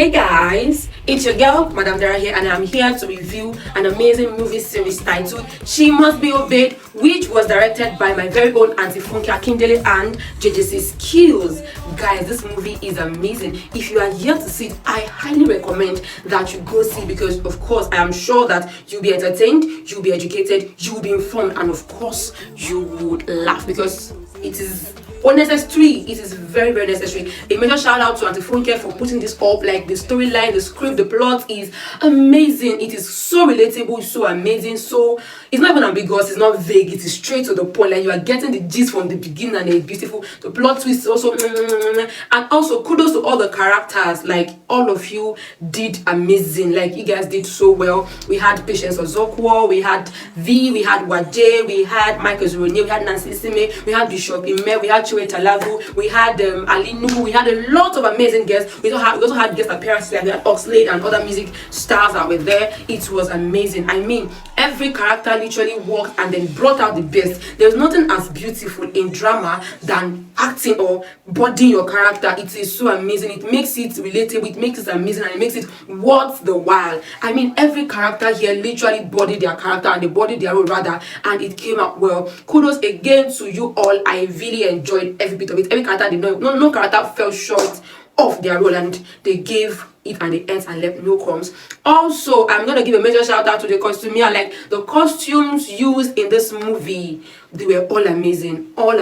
Hey guys, it's your girl, Madam Dara here, and I'm here to review an amazing movie series titled She Must Be Obeyed, which was directed by my very own Auntie Funke Akindele and JJC Skills. Guys, this movie is amazing. If you are yet to see it, I highly recommend that you go see it because, of course, I am sure that you'll be entertained, you'll be educated, you'll be informed, and of course, you would laugh because it is unnecessary. It is very, very necessary. A major shout out to Auntie Funke for putting this up. Like the storyline, the script, the plot is amazing. It is so relatable, so amazing. So it's not even ambiguous, it's not vague, it is straight to the point. Like you are getting the gist from the beginning and it's beautiful. The plot twist also and also kudos to all the characters. Like all of you did amazing. Like you guys did so well. We had Patience Ozokwo, we had Veeiye, we had Waje, we had Michael Zurone, we had Nancy Sime, we had Bishop Ime, we had Talagu, we had Alinu, we had a lot of amazing guests. We also had guest appearances like we had Oxlade and other music stars that were there. It was amazing. I mean, every character literally worked and then brought out the best. There's nothing as beautiful in drama than acting or bodying your character. It is so amazing. It makes it relatable, it makes it amazing, and it makes it worth the while. I mean, every character here literally bodied their character and they bodied their role rather, and it came out well. Kudos again to you all. I really enjoyed every bit of it. Every character did no character fell short of their role, and they gave it and they ate and left no crumbs. Also, I'm gonna give a major shout out to the costumier. Like the costumes used in this movie, they were all amazing, all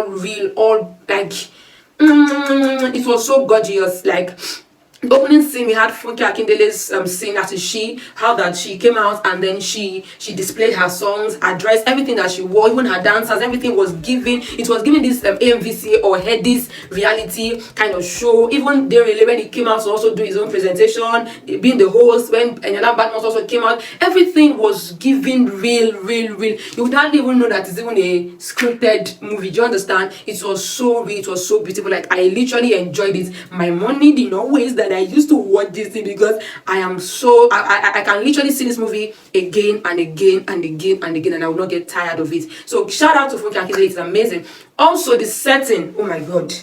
real, all like it was so gorgeous. Like the opening scene, we had Funke Akindele's scene as how that she came out and then she displayed her songs, her dress, everything that she wore, even her dancers, everything was giving. It was giving this AMVCA or Headies reality kind of show. Even Derele, when he came out to also do his own presentation, being the host, when Eniola Badmus also came out, everything was giving real. You would hardly even know that it's even a scripted movie. Do you understand? It was so real, it was so beautiful. Like I literally enjoyed it. My money did not waste that I used to watch this thing because I am so I can literally see this movie again and again and I will not get tired of it. So shout out to Funke Akindele, it's amazing. Also the setting, oh my god,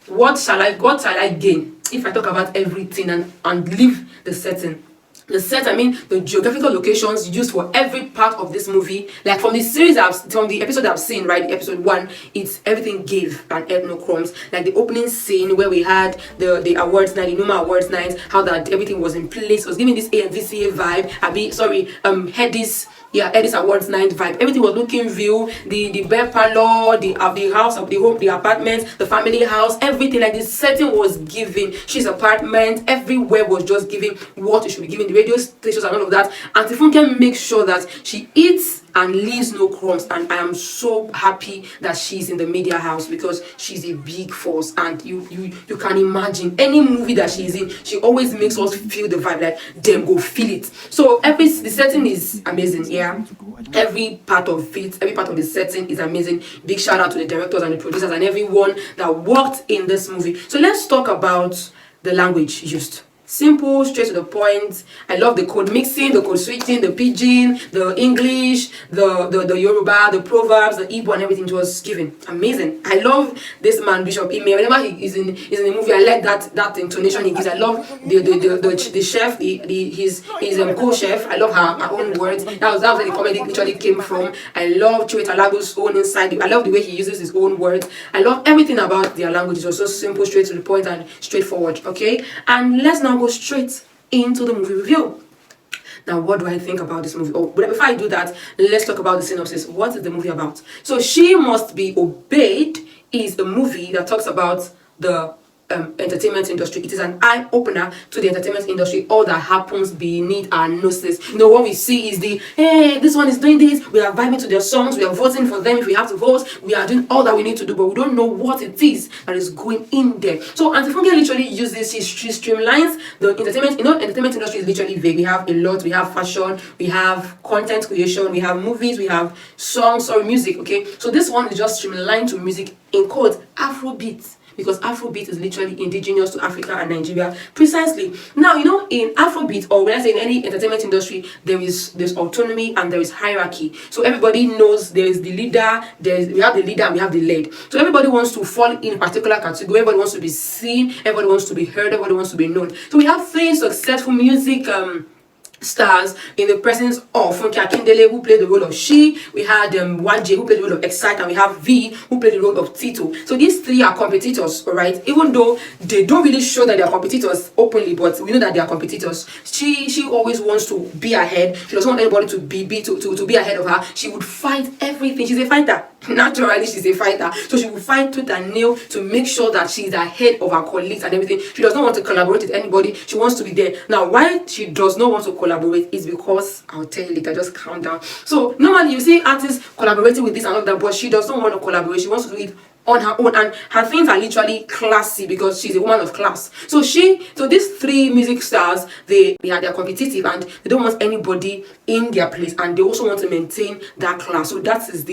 what shall I gain if I talk about everything and leave the setting? The set, I mean the geographical locations used for every part of this movie. Like from the series from the episode I've seen, right, episode 1, it's everything gave and ate no crumbs. Like the opening scene where we had the awards night, the Numa awards night, how that everything was in place, was giving this AMVCA vibe. Headies Awards night vibe. Everything was looking real. The bed parlor, the house, the home, the apartment, the family house, everything. Like the setting was giving. She's apartment, everywhere was just giving what it should be giving. The radio stations and all of that. Auntie Funke makes sure that she eats and leaves no crumbs, and I am so happy that she's in the media house because she's a big force. And you can imagine any movie that she's in, she always makes us feel the vibe, like them go feel it. So the setting is amazing. Yeah, every part of it, every part of the setting is amazing. Big shout out to the directors and the producers and everyone that worked in this movie. So let's talk about the language used. Simple, straight to the point. I love the code mixing, the code switching, the pidgin, the English, the Yoruba, the proverbs, the Igbo, and everything. It was given. Amazing. I love this man Bishop Ime. Whenever he is in the movie, I like that intonation he gives. I love the chef, his co-chef. I love her own words. That was where the comedy literally came from. I love Talagu's own inside. I love the way he uses his own words. I love everything about their language. It was so simple, straight to the point, and straightforward. Okay, and let's now go straight into the movie review. Now, what do I think about this movie? Oh, but before I do that, let's talk about the synopsis. What is the movie about? So, She Must Be Obeyed is a movie that talks about the entertainment industry. It is an eye-opener to the entertainment industry. All that happens beneath our noses. You know, what we see is hey, this one is doing this, we are vibing to their songs, we are voting for them if we have to vote, we are doing all that we need to do, but we don't know what it is that is going in there. So Auntie Funke literally uses this, she streamlines the entertainment. You know, entertainment industry is literally vague. We have a lot, we have fashion, we have content creation, we have movies, we have songs or music, okay? So this one is just streamlined to music, in quotes, Afrobeat. because Afrobeat is literally indigenous to Africa and Nigeria. Precisely. Now, you know, in Afrobeat, or when I say in any entertainment industry, there's autonomy and there is hierarchy. So everybody knows there is the leader, we have the leader and we have the led. So everybody wants to fall in a particular category, everybody wants to be seen, everybody wants to be heard, everybody wants to be known. So we have three successful music stars in the presence of Funke Akindele, who played the role of She. We had Waje, who played the role of X-cite, and we have Veeiye, who played the role of Tito. So these three are competitors, alright? Even though they don't really show that they are competitors openly, but we know that they are competitors. She always wants to be ahead. She doesn't want anybody to be ahead of her. She would fight everything. She's a fighter. Naturally, she's a fighter. So she will fight tooth and nail to make sure that she's ahead of her colleagues and everything. She does not want to collaborate with anybody. She wants to be there. Now, why she does not want to collaborate is because, I'll tell you later, just calm down. So normally you see artists collaborating with this and all that, but she does not want to collaborate. She wants to do it on her own, and her things are literally classy because she's a woman of class. So these three music stars, they're competitive and they don't want anybody in their place, and they also want to maintain that class. So that is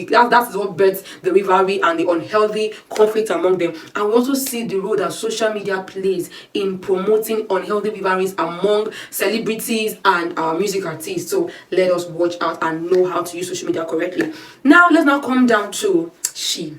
what births the rivalry and the unhealthy conflict among them. And we also see the role that social media plays in promoting unhealthy rivalries among celebrities and our music artists. So let us watch out and know how to use social media correctly. Now let's come down to She.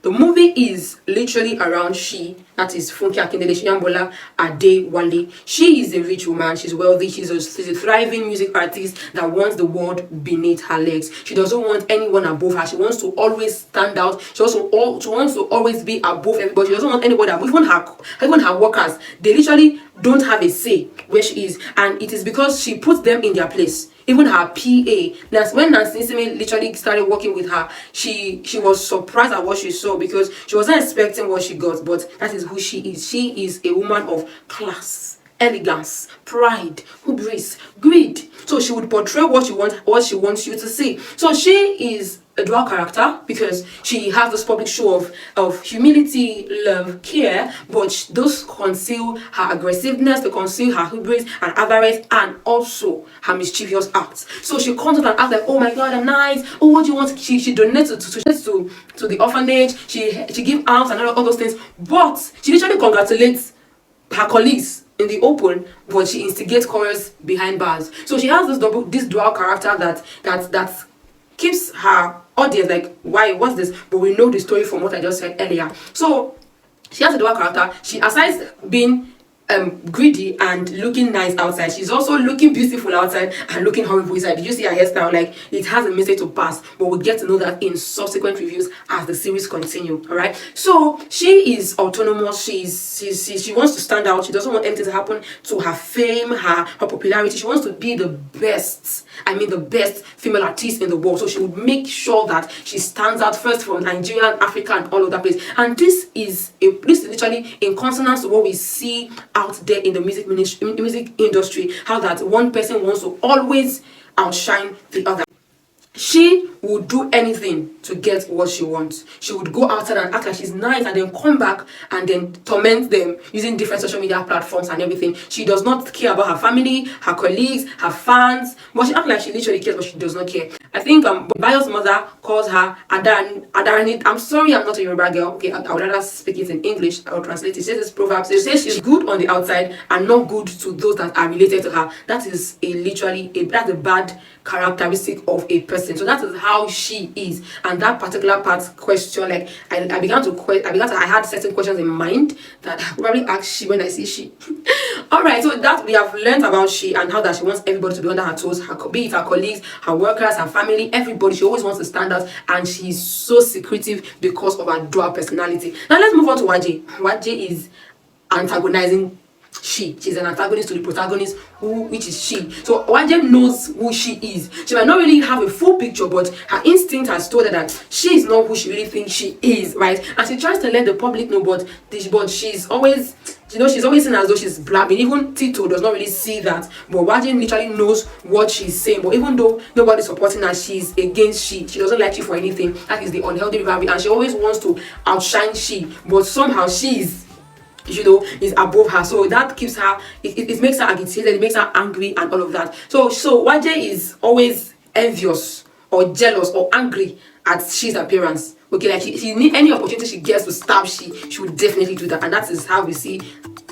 The movie is literally around She, that is Funke Akindele, Siyanbola Adewale. She is a rich woman, she's wealthy, she's a thriving music artist that wants the world beneath her legs. She doesn't want anyone above her. She wants to always stand out. She wants to always be above everybody. She doesn't want anybody above. Even her workers, they literally don't have a say where she is, and it is because she puts them in their place. Even her PA. When Nancy Isime literally started working with her, she was surprised at what she saw because she wasn't expecting what she got. But that is who she is. She is a woman of class, elegance, pride, hubris, greed. So she would portray what she wants you to see. So she is a dual character because she has this public show of humility, love, care, but those conceal her aggressiveness, they conceal her hubris and avarice, and also her mischievous acts. So she comes out and acts like, oh my god, I'm nice, oh what do you want? She donates to the orphanage, she gives alms and all those things, but she literally congratulates her colleagues in the open, but she instigates quarrels behind bars. So she has this dual character that keeps her audience like, why, what's this? But we know the story from what I just said earlier. So she has a dual character. She, aside being greedy and looking nice outside, she's also looking beautiful outside and looking horrible inside. Did you see her hairstyle? Like, it has a message to pass, but we'll get to know that in subsequent reviews as the series continue. All right, so she is autonomous. She wants to stand out. She doesn't want anything to happen to her fame, her popularity. She wants to be the best, the best female artist in the world. So she would make sure that she stands out first from Nigeria and Africa and all over that place. And this is literally in consonance to what we see out there in the music industry, how that one person wants to always outshine the other. She would do anything to get what she wants. She would go outside and act like she's nice and then come back and then torment them using different social media platforms and everything. She does not care about her family, her colleagues, her fans, but she acts like she literally cares, but she does not care. I think Veeye's mother calls her Adarani. I'm sorry, I'm not a Yoruba girl. Okay, I would rather speak it in English. I'll translate it. It says this proverb. It says she's good on the outside and not good to those that are related to her. That is that's a bad characteristic of a person. So that is how she is. And that particular part question, like I had certain questions in mind that I probably ask she when I see she. All right, so that we have learned about she and how that she wants everybody to be under her toes, be it her colleagues, her workers, her family, everybody. She always wants to stand out, and she's so secretive because of her dual personality. Now let's move on to Waje. Waje is antagonizing she's an antagonist to the protagonist, which is she. So Waje knows who she is. She might not really have a full picture, but her instinct has told her that she is not who she really thinks she is, right? And she tries to let the public know, but she's always, she's always seen as though she's blabbing. Even Tito does not really see that, but Waje literally knows what she's saying. But even though nobody's supporting her, she's against she doesn't like she for anything. That is the unhealthy rivalry, and she always wants to outshine she, but somehow she's is above her. So that keeps her, it makes her agitated, it makes her angry and all of that. So Waje is always envious or jealous or angry at she's appearance, Okay, like she need any opportunity she gets to stab, she would definitely do that. And that is how we see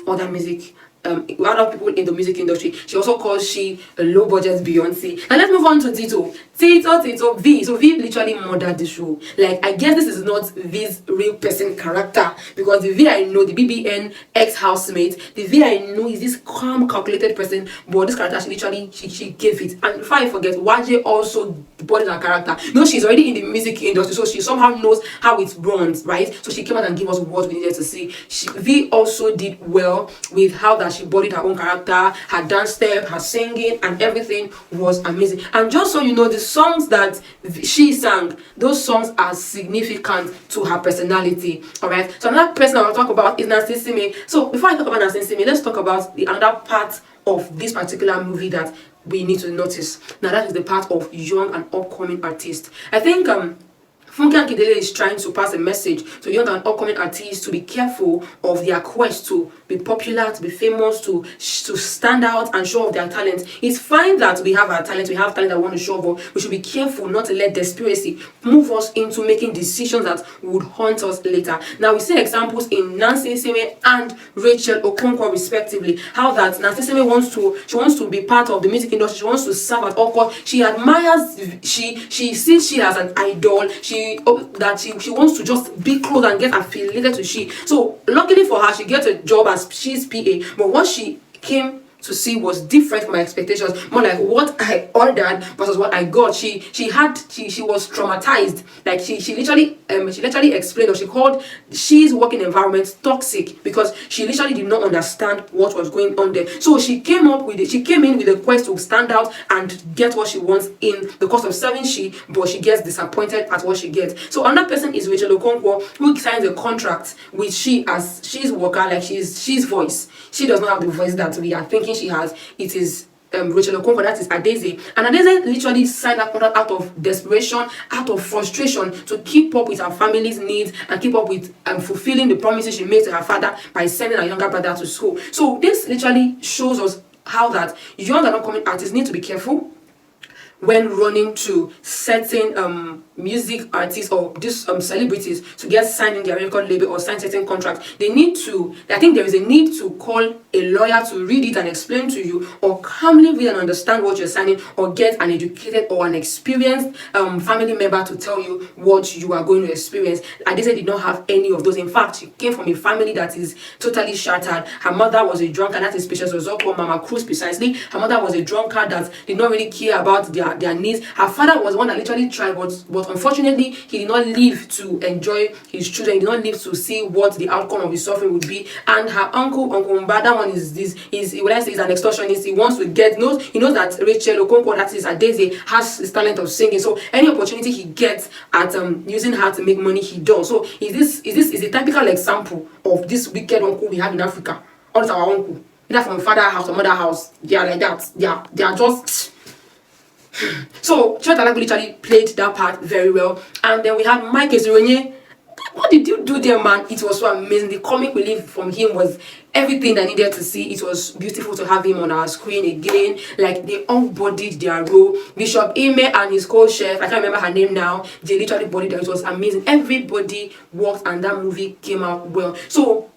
other music, other people in the music industry. She also calls she a low budget Beyonce. And let's move on to Tito. Tito, V. So V literally murdered the show. Like, I guess this is not V's real person character, because the V I know, the BBN ex-housemate, the V I know is this calm, calculated person, but this character, she gave it. And before I forget, Waje also bodied her character. You know, she's already in the music industry, so she somehow knows how it runs, right? So she came out and gave us what we needed to see. V also did well with how that she bodied her own character, her dance step, her singing, and everything was amazing. And just so you know, the songs that she sang, those songs are significant to her personality. All right. So another person I want to talk about is Nancy Sime. So before I talk about Nancy Sime, let's talk about the another part of this particular movie that we need to notice. Now that is the part of young and upcoming artists. I think Funke Akindele is trying to pass a message to young and upcoming artists to be careful of their quest to be popular, to be famous, to stand out and show off their talent. It's fine that we have our talent, we have talent that we want to show off, but we should be careful not to let desperacy move us into making decisions that would haunt us later. Now, we see examples in Nancy Sime and Rachel Okonkwo respectively, how that Nancy Sime wants to be part of the music industry, she wants to serve at all costs, she admires, she sees she as an idol, she wants to just be close and get affiliated to she. So luckily for her, she gets a job as she's PA, but what she came to see was different from my expectations, more like what I ordered versus what I got. She was traumatized. Like she literally explained, or she called she's working environment toxic, because she literally did not understand what was going on there. So she came in with a quest to stand out and get what she wants in the course of serving but she gets disappointed at what she gets. So another person is Rachel Okonkwo, who signs a contract with she as she's worker, like she's voice. She does not have the voice that we are thinking she has. It is Rachel Okonkwo, that is Adeze. And Adeze literally signed that contract out of desperation, out of frustration, to keep up with her family's needs and keep up with fulfilling the promises she made to her father by sending her younger brother to school. So this literally shows us how that young and upcoming artists need to be careful when running to certain music artists or these celebrities to get signed in their record label or sign certain contracts. I think there is a need to call a lawyer to read it and explain to you, or calmly read and understand what you're signing, or get an educated or an experienced family member to tell you what you are going to experience. Adese did not have any of those. In fact, she came from a family that is totally shattered. Her mother was a drunkard, that is Patience Ozokwo, Mama Cruz precisely. Her mother was a drunkard that did not really care about their needs. Her father was one that literally tried, but unfortunately he did not live to enjoy his children. He did not live to see what the outcome of his suffering would be. And her uncle Mba, that one is an extortionist. He wants to he knows that Rachel Okonkwo, that is Adeze, has this talent of singing. So any opportunity he gets at using her to make money, he does. So is a typical example of this wicked uncle we have in Africa. All our uncle, either from father house or mother house, they are like that. They are just. So Chotala literally played that part very well. And then we had Mike Ezuronye. What did you do there, man? It was so amazing. The comic relief from him was everything I needed to see. It was beautiful to have him on our screen again. Like, they all bodied their role. Bishop Ime and his co-chef, I can't remember her name now, they literally bodied it. It was amazing. Everybody worked and that movie came out well. So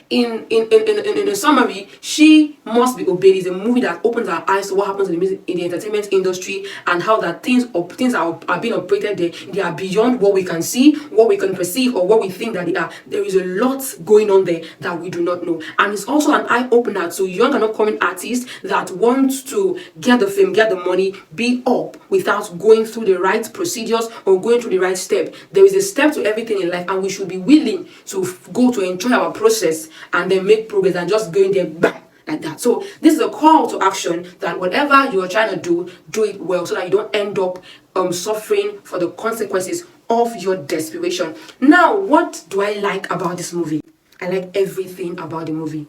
in a summary, She Must Be Obeyed is a movie that opens our eyes to what happens in the entertainment industry, and how that things are being operated there. They are beyond what we can see, what we can perceive, or what we think that they are. There is a lot going on there that we do not know. And it's also an eye-opener to young and upcoming artists that want to get the fame, get the money, be up without going through the right procedures or going through the right step. There is a step to everything in life, and we should be willing to go to enjoy our process and then make progress, and just going there bam, like that. So this is a call to action that whatever you are trying to do it well, so that you don't end up suffering for the consequences of your desperation. Now, what do I like about this movie? I like everything about the movie.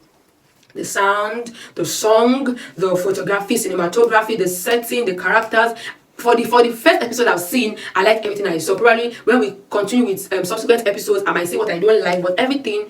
The sound, the song, the photography, cinematography, the setting, the characters. For the first episode I've seen, I like everything I saw. Probably when we continue with subsequent episodes, I might say what I don't like, but everything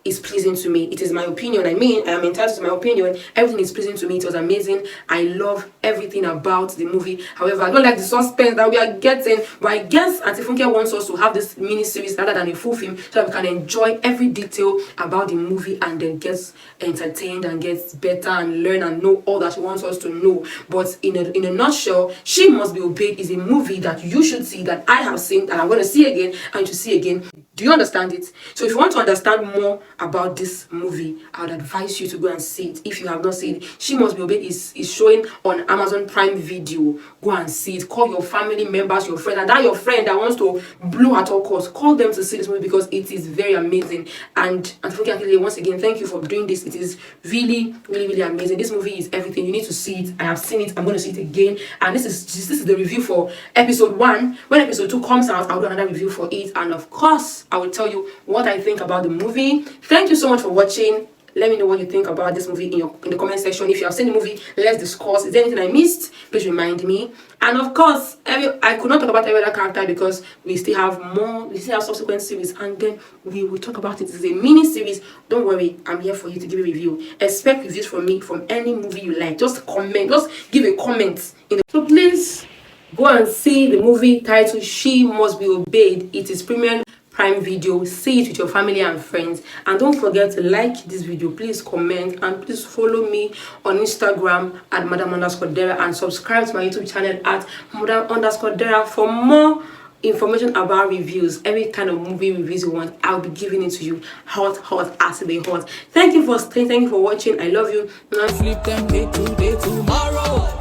is pleasing to me. It is my opinion. I mean, I am entitled to my opinion. Everything is pleasing to me. It was amazing. I love everything about the movie. However, I don't like the suspense that we are getting. But I guess Auntie Funke wants us to have this mini series rather than a full film, so that we can enjoy every detail about the movie and then get entertained and get better and learn and know all that she wants us to know. But in a nutshell, She Must Be Obeyed is a movie that you should see, that I have seen, and I'm going to see again and to see again. Do you understand it? So if you want to understand more about this movie, I would advise you to go and see it if you have not seen it. She Must Be Obeyed is showing on Amazon Prime Video. Go and see it. Call your family members, your friend, and that your friend that wants to blow at all costs, call them to see this movie because it is very amazing. And Funke Akindele, once again, thank you for doing this. It is really, really, really amazing. This movie is everything. You need to see it. I have seen it. I'm going to see it again. And this is the review for episode 1. When episode 2 comes out, I'll do another review for it. And of course, I will tell you what I think about the movie. Thank you so much for watching. Let me know what you think about this movie in the comment section. If you have seen the movie, let's discuss. Is there anything I missed? Please remind me. And of course, I could not talk about every other character because we still have more. We still have subsequent series, and then we will talk about it. It's a mini series. Don't worry, I'm here for you to give a review. Expect reviews from me from any movie you like. Just comment. Just give a comment. So please go and see the movie titled She Must Be Obeyed. It is premium Prime Video. See it with your family and friends, and don't forget to like this video. Please comment and please follow me on Instagram at madam_dera and subscribe to my YouTube channel at madam_dera for more information about reviews. Every kind of movie reviews you want, I'll be giving it to you hot as they hot. Thank you for staying. Thank you for watching. I love you. Flip them day to day tomorrow.